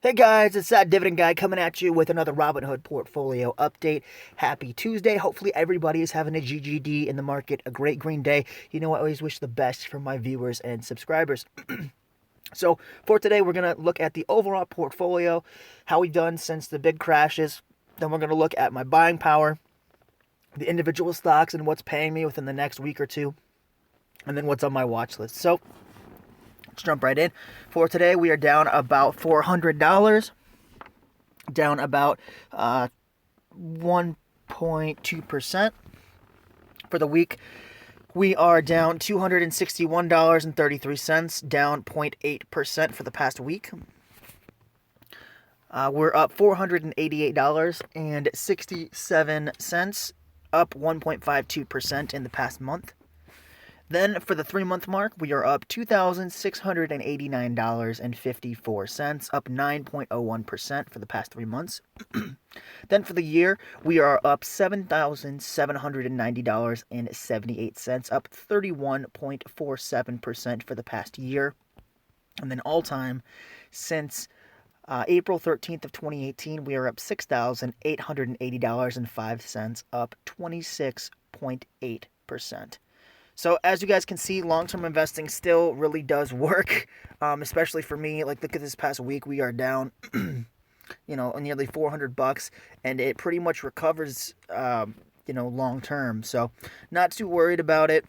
Hey guys, it's that Dividend guy coming at you with another Robinhood portfolio update. Happy Tuesday. Hopefully everybody is having a GGD in the market, a great green day. You know, I always wish the best for my viewers and subscribers. So for today, we're going to look at the overall portfolio, how we've done since the big crashes. Then we're going to look at my buying power, the individual stocks, and what's paying me within the next week or two, and then what's on my watch list. So let's jump right in. For today, we are down about $400. Down about 1.2%. For the week, we are down $261.33, down 0.8% for the past week. We're up $488.67, up 1.52% in the past month. Then for the 3-month mark, we are up $2,689.54, up 9.01% for the past 3 months. Then for the year, we are up $7,790.78, up 31.47% for the past year. And then all time, since April 13th of 2018, we are up $6,880.05, up 26.8%. So as you guys can see, long-term investing still really does work, especially for me. Like, look at this past week, we are down, nearly $400, and it pretty much recovers, long-term. So not too worried about it.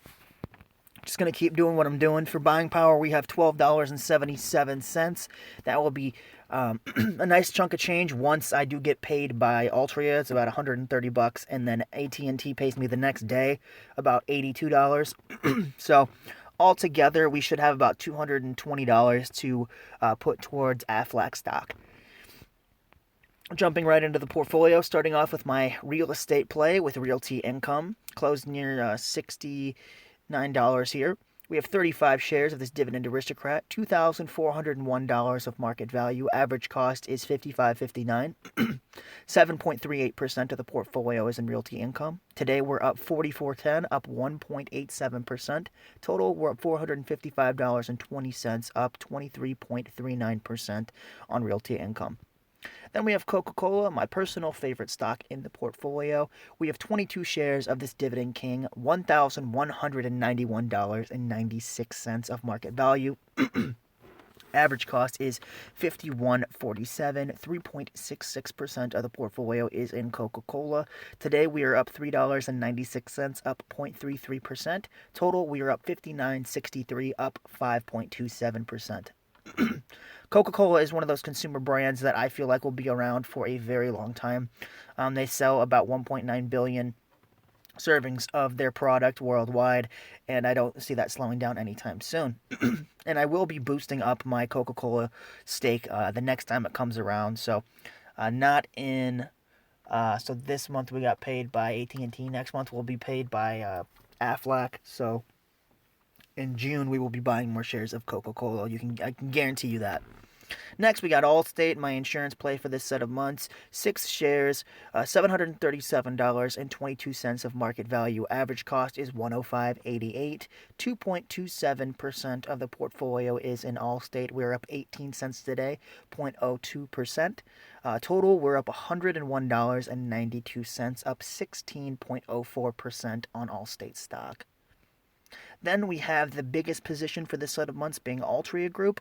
Just going to keep doing what I'm doing. For buying power, we have $12.77. That will be a nice chunk of change once I do get paid by Altria. It's about $130, and then AT&T pays me the next day about $82. So altogether, we should have about $220 to put towards Aflac stock. Jumping right into the portfolio, starting off with my real estate play with Realty Income, closed near $69 here. We have 35 shares of this Dividend Aristocrat, $2,401 of market value. Average cost is $55.59. 7.38% of the portfolio is in Realty Income. Today we're up $44.10, up 1.87%. Total, we're up $455.20, up 23.39% on Realty Income. Then we have Coca-Cola, my personal favorite stock in the portfolio. We have 22 shares of this Dividend King, $1,191.96 of market value. Average cost is $51.47. 3.66% of the portfolio is in Coca-Cola. Today we are up $3.96, up 0.33%. Total, we are up $59.63, up 5.27%. Coca-Cola is one of those consumer brands that I feel like will be around for a very long time. They sell about 1.9 billion servings of their product worldwide, and I don't see that slowing down anytime soon. And I will be boosting up my Coca-Cola stake the next time it comes around. So so this month we got paid by AT&T. Next month we'll be paid by Aflac. So in June, we will be buying more shares of Coca-Cola. I can guarantee you that. Next, we got Allstate, my insurance play for this set of months. 6 shares, $737.22 of market value. Average cost is $105.88. 2.27% of the portfolio is in Allstate. We're up 18 cents today, 0.02%. Total, we're up $101.92, up 16.04% on Allstate stock. Then we have the biggest position for this set of months being Altria Group.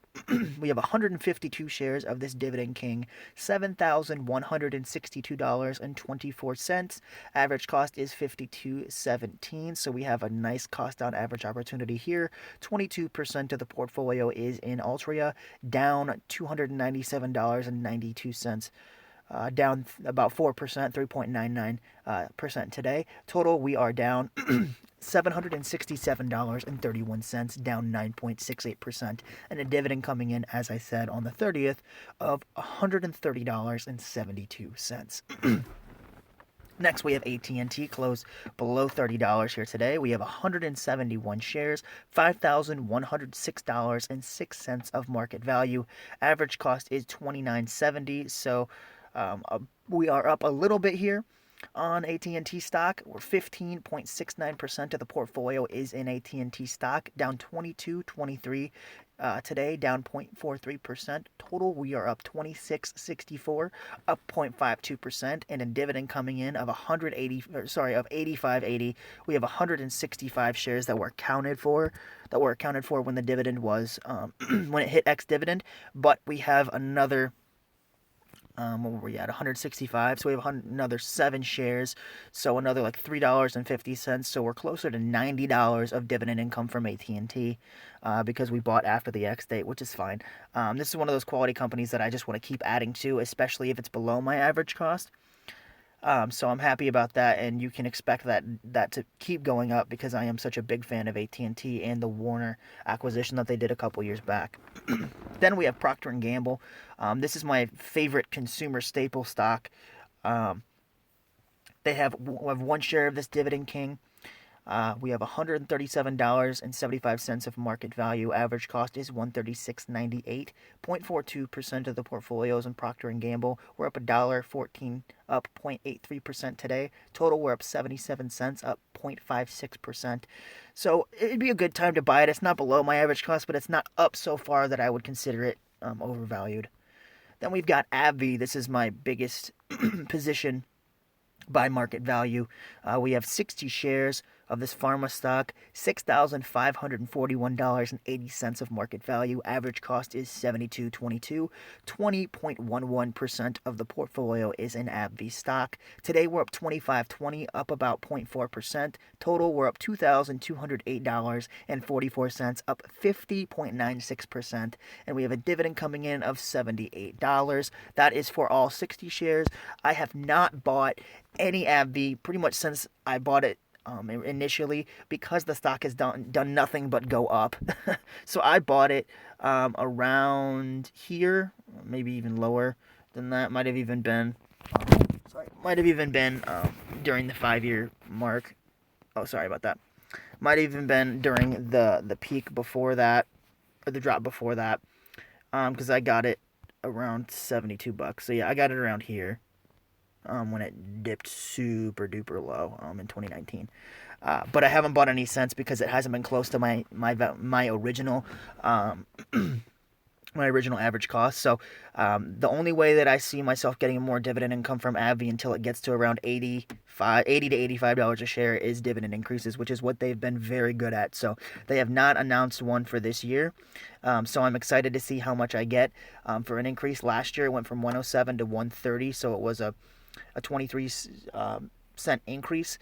We have 152 shares of this Dividend King, $7,162.24. Average cost is $52.17, so we have a nice cost on average opportunity here. 22% of the portfolio is in Altria, down $297.92. Down about 4%, 3.99% today. Total, we are down $767.31, down 9.68%, and a dividend coming in, as I said, on the 30th of $130.72. Next, we have AT&T, close below $30 here today. We have 171 shares, $5,106.06 of market value. Average cost is $29.70, so we are up a little bit here on AT&T stock. We're 15.69% of the portfolio is in AT&T stock, down 22.23 Today, down 0.43%. Total, we are up 26.64, up 0.52%, and a dividend coming in of 85.80. We have 165 shares that were accounted for, when the dividend was when it hit X dividend. But we have another what were we at? 165. So we have another 7 shares. So another like $3.50. So we're closer to $90 of dividend income from AT&T because we bought after the X date, which is fine. This is one of those quality companies that I just want to keep adding to, especially if it's below my average cost. So I'm happy about that, and you can expect that to keep going up because I am such a big fan of AT&T and the Warner acquisition that they did a couple years back. Then we have Procter and Gamble. This is my favorite consumer staple stock. Um, they have 1 share of this Dividend King. We have $137.75 of market value. Average cost is $136.98. 0.42% of the portfolios in Procter and Gamble. We're up $1.14, up 0.83% today. Total, we're up 77 cents, up 0.56%. So it'd be a good time to buy it. It's not below my average cost, but it's not up so far that I would consider it overvalued. Then we've got AbbVie. This is my biggest position by market value. We have 60 shares of this pharma stock, $6,541.80 of market value. Average cost is $72.22. 20.11% of the portfolio is in AbbVie stock. Today we're up 25.20, up about 0.4%. Total, we're up $2,208.44, up 50.96%. And we have a dividend coming in of $78. That is for all 60 shares. I have not bought any AbbVie pretty much since I bought it initially because the stock has done nothing but go up. So I bought it around here, maybe even lower than that. Might have even been during the 5-year mark. Oh, sorry about that. Might have even been during the peak before that, or the drop before that, because I got it around $72. So yeah, I got it around here. When it dipped super duper low in 2019. But I haven't bought any since because it hasn't been close to my original my original average cost. So the only way that I see myself getting more dividend income from AbbVie until it gets to around $80 to $85 a share is dividend increases, which is what they've been very good at. So they have not announced one for this year. So I'm excited to see how much I get for an increase. Last year it went from 107 to 130, so it was a 23 cent increase.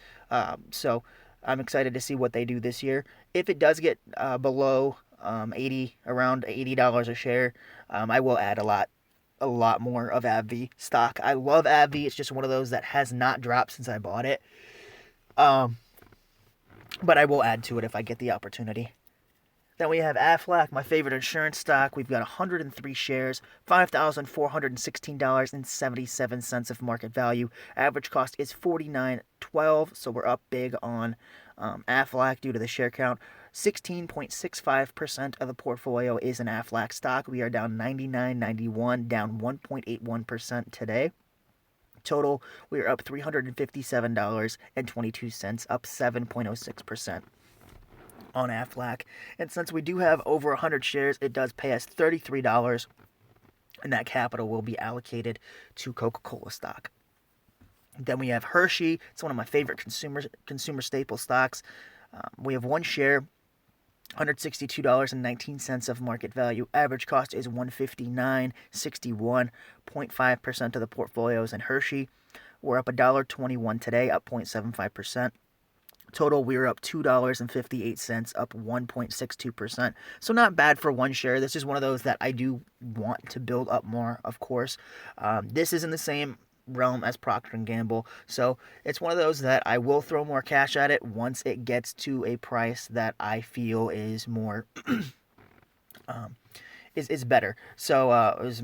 So I'm excited to see what they do this year. If it does get below around $80 a share, I will add a lot more of AbbVie stock. I love AbbVie. It's just one of those that has not dropped since I bought it. But I will add to it if I get the opportunity. Then we have Aflac, my favorite insurance stock. We've got 103 shares, $5,416.77 of market value. Average cost is $49.12, so we're up big on Aflac due to the share count. 16.65% of the portfolio is in Aflac stock. We are down 99.91, down 1.81% today. Total, we are up $357.22, up 7.06%. on Aflac. And since we do have over 100 shares, it does pay us $33, and that capital will be allocated to Coca-Cola stock. Then we have Hershey. It's one of my favorite consumer staple stocks. We have 1 share, $162.19 of market value. Average cost is $159.61. 0.5% of the portfolio is in Hershey. We're up $1.21 today, up 0.75%. Total, we were up $2.58, up 1.62%. So not bad for 1 share. This is one of those that I do want to build up more, of course. This is in the same realm as Procter & Gamble. So it's one of those that I will throw more cash at it once it gets to a price that I feel is more is better. So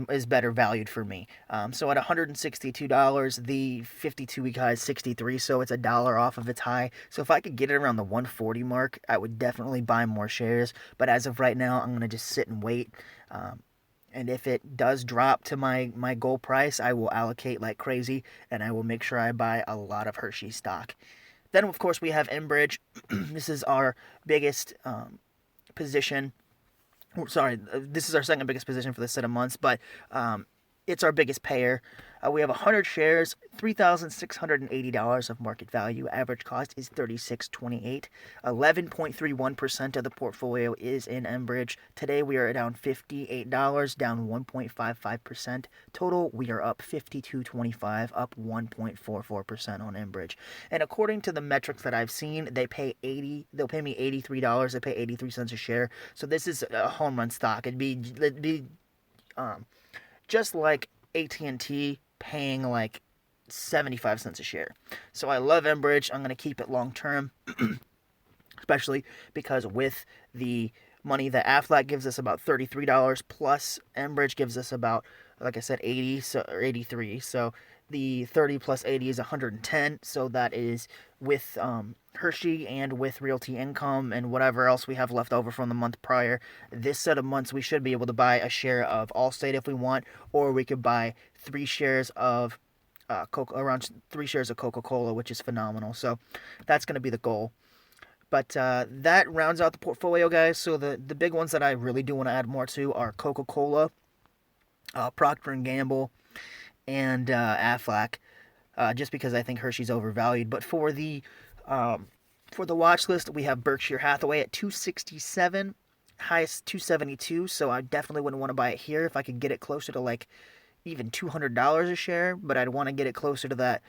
is better valued for me. So at $162, the 52-week high is 63, so it's $1 off of its high. So if I could get it around the 140 mark, I would definitely buy more shares. But as of right now, I'm gonna just sit and wait. And if it does drop to my goal price, I will allocate like crazy, and I will make sure I buy a lot of Hershey stock. Then, of course, we have Enbridge. This is our biggest position. Sorry, this is our second biggest position for the set of months, but it's our biggest payer. We have 100 shares, $3,680 of market value. Average cost is $36.28. 11.31% of the portfolio is in Enbridge. Today we are down $58, down 1.55%. Total, we are up $52.25, up 1.44% on Enbridge. And according to the metrics that I've seen, they'll pay me $83. They pay 83 cents a share. So this is a home run stock. It'd be just like AT&T paying like 75 cents a share. So I love Enbridge. I'm going to keep it long term, especially because with the money that Aflac gives us, about $33, plus Enbridge gives us about, like I said, 80 or 83. So the 30 plus 80 is 110. So that is with Hershey and with Realty Income and whatever else we have left over from the month prior. This set of months, we should be able to buy a share of Allstate if we want, or we could buy 3 shares of around 3 shares of Coca-Cola, which is phenomenal. So that's going to be the goal. But that rounds out the portfolio, guys. So the big ones that I really do want to add more to are Coca-Cola, Procter Gamble, and Aflac, just because I think Hershey's overvalued. But for the watch list, we have Berkshire Hathaway at 267, highest 272. So I definitely wouldn't want to buy it here if I could get it closer to like even $200 a share. But I'd want to get it closer to that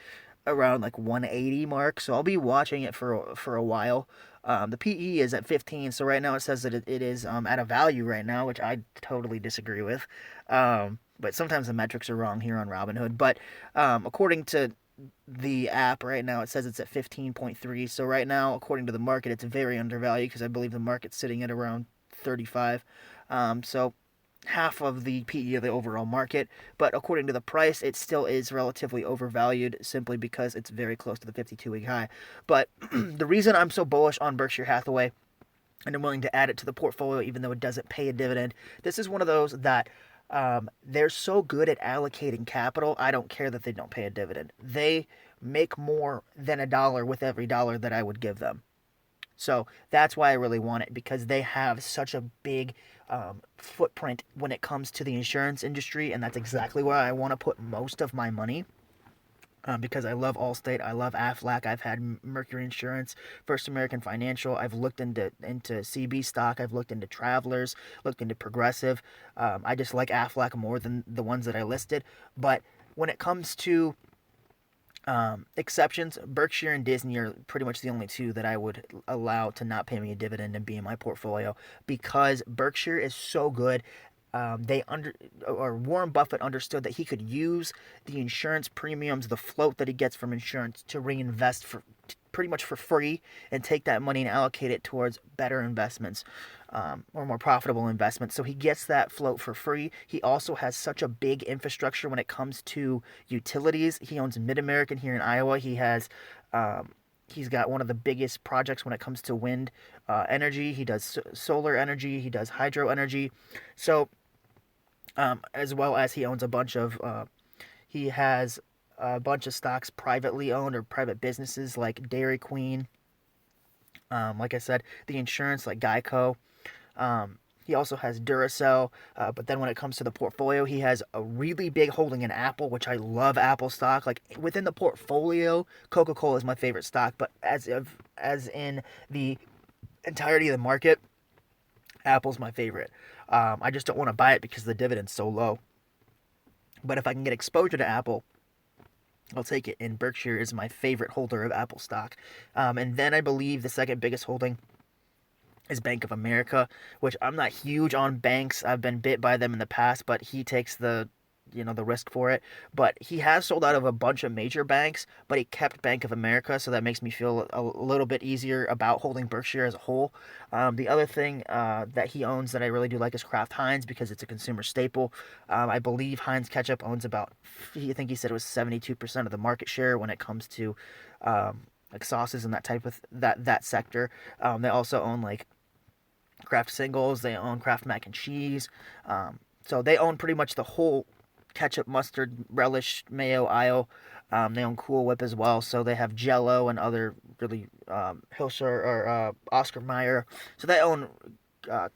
around like 180 mark. So I'll be watching it for a while. The PE is at 15, so right now it says that it is at a value right now, which I totally disagree with. But sometimes the metrics are wrong here on Robinhood. But according to the app right now, it says it's at 15.3. So right now, according to the market, it's very undervalued because I believe the market's sitting at around 35. So half of the PE of the overall market, but according to the price, it still is relatively overvalued simply because it's very close to the 52-week high. But the reason I'm so bullish on Berkshire Hathaway and I'm willing to add it to the portfolio even though it doesn't pay a dividend, this is one of those that they're so good at allocating capital, I don't care that they don't pay a dividend. They make more than $1 with every dollar that I would give them. So that's why I really want it, because they have such a big footprint when it comes to the insurance industry, and that's exactly where I want to put most of my money. Because I love Allstate, I love Aflac, I've had Mercury Insurance, First American Financial, I've looked into CB stock, I've looked into Travelers, looked into Progressive. I just like Aflac more than the ones that I listed. But when it comes to exceptions, Berkshire and Disney are pretty much the only two that I would allow to not pay me a dividend and be in my portfolio, because Berkshire is so good. Warren Buffett understood that he could use the insurance premiums, the float that he gets from insurance, to reinvest for pretty much for free and take that money and allocate it towards better investments, or more profitable investments. So he gets that float for free. He also has such a big infrastructure when it comes to utilities. He owns Mid-American here in Iowa. He's got one of the biggest projects when it comes to wind energy. He does solar energy. He does hydro energy. So, as well as he owns he has a bunch of stocks privately owned or private businesses like Dairy Queen. Like I said, the insurance like Geico. He also has Duracell, but then when it comes to the portfolio, he has a really big holding in Apple, which I love Apple stock. Like within the portfolio, Coca-Cola is my favorite stock, but as in the entirety of the market, Apple's my favorite. I just don't want to buy it because the dividend's so low. But if I can get exposure to Apple, I'll take it. And Berkshire is my favorite holder of Apple stock. And then I believe the second biggest holding is Bank of America, which I'm not huge on banks. I've been bit by them in the past, but he takes the risk for it. But he has sold out of a bunch of major banks, but he kept Bank of America, so that makes me feel a little bit easier about holding Berkshire as a whole. The other thing that he owns that I really do like is Kraft Heinz, because it's a consumer staple. I believe Heinz ketchup owns about, I think he said it was 72% of the market share when it comes to like sauces and that type of that sector. They also own like Kraft Singles, they own Kraft Mac and Cheese. So they own pretty much the whole ketchup, mustard, relish, mayo aisle. They own Cool Whip as well. So they have Jello and other really Hilshire or Oscar Mayer. So they own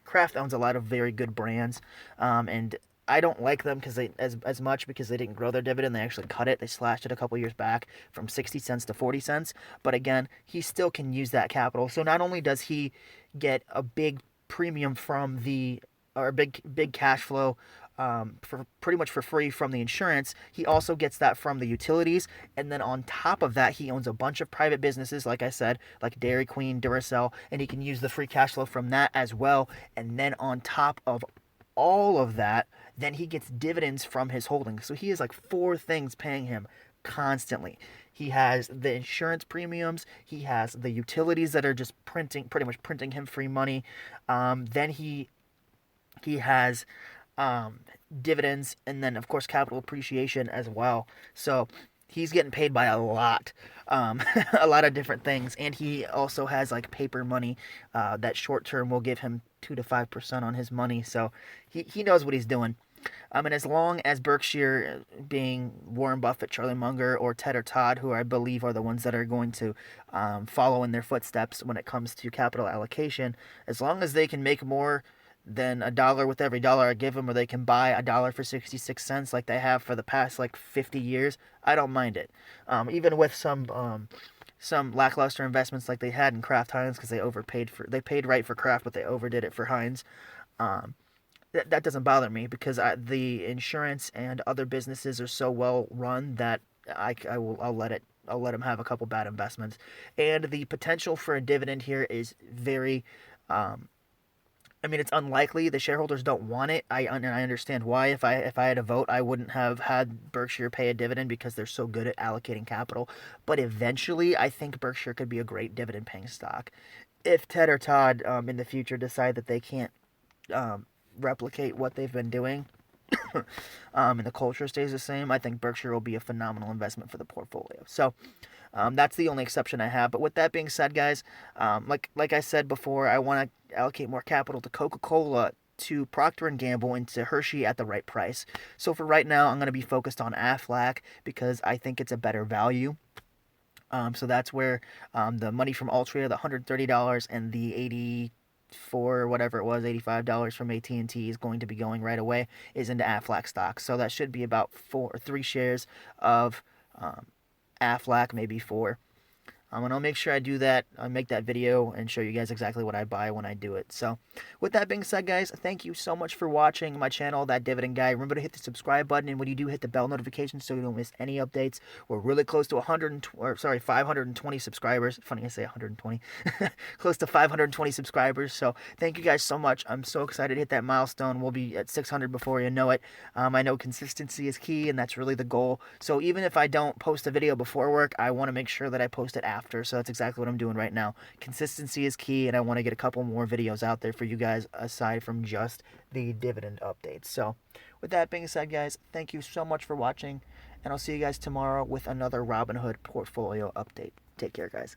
Kraft owns a lot of very good brands, and I don't like them because they as much because they didn't grow their dividend. They actually cut it. They slashed it a couple years back from 60 cents to 40 cents. But again, he still can use that capital. So not only does he get a big premium from the or big cash flow for pretty much for free from the insurance, he also gets that from the utilities. And then on top of that, he owns a bunch of private businesses, like I said, like Dairy Queen, Duracell, and he can use the free cash flow from that as well. And then on top of all of that, then he gets dividends from his holdings. So he has like four things paying him constantly. He has the insurance premiums. He has the utilities that are just pretty much printing him free money. Then he has dividends, and then of course capital appreciation as well. So he's getting paid by a lot, a lot of different things, and he also has like paper money that short term will give him 2 to 5% on his money. So he knows what he's doing. And as long as Berkshire, being Warren Buffett, Charlie Munger, or Ted or Todd, who I believe are the ones that are going to follow in their footsteps when it comes to capital allocation, as long as they can make more than $1 with every dollar I give them, or they can buy $1 for 66 cents like they have for the past like 50 years, I don't mind it. Even with some lackluster investments like they had in Kraft Heinz, because they paid right for Kraft, but they overdid it for Heinz. That doesn't bother me because the insurance and other businesses are so well run that I'll let them have a couple bad investments, and the potential for a dividend here is very. I mean, it's unlikely. The shareholders don't want it. And I understand why. If I had a vote, I wouldn't have had Berkshire pay a dividend because they're so good at allocating capital. But eventually, I think Berkshire could be a great dividend-paying stock. If Ted or Todd in the future decide that they can't replicate what they've been doing, and the culture stays the same, I think Berkshire will be a phenomenal investment for the portfolio. So that's the only exception I have. But with that being said, guys, like I said before, I want to allocate more capital to Coca-Cola, to Procter Gamble, and to Hershey at the right price. So for right now, I'm going to be focused on Aflac because I think it's a better value. So that's where the money from Altria, the $130, and the 84 or whatever it was, $85 from AT&T is going to be going right away, is into Aflac stock. So that should be about 3 shares of Aflac, maybe 4. And I'll make sure I do that. I'll make that video and show you guys exactly what I buy when I do it. So with that being said, guys, thank you so much for watching my channel, That Dividend Guy. Remember to hit the subscribe button, and when you do, hit the bell notification so you don't miss any updates. We're really close to 520 subscribers. Funny I say 120. Close to 520 subscribers. So thank you guys so much. I'm so excited to hit that milestone. We'll be at 600 before you know it. I know consistency is key, and that's really the goal. So even if I don't post a video before work, I want to make sure that I post it after. So that's exactly what I'm doing right now. Consistency is key, and I want to get a couple more videos out there for you guys aside from just the dividend updates. So with that being said, guys, thank you so much for watching, and I'll see you guys tomorrow with another Robinhood portfolio update. Take care, guys.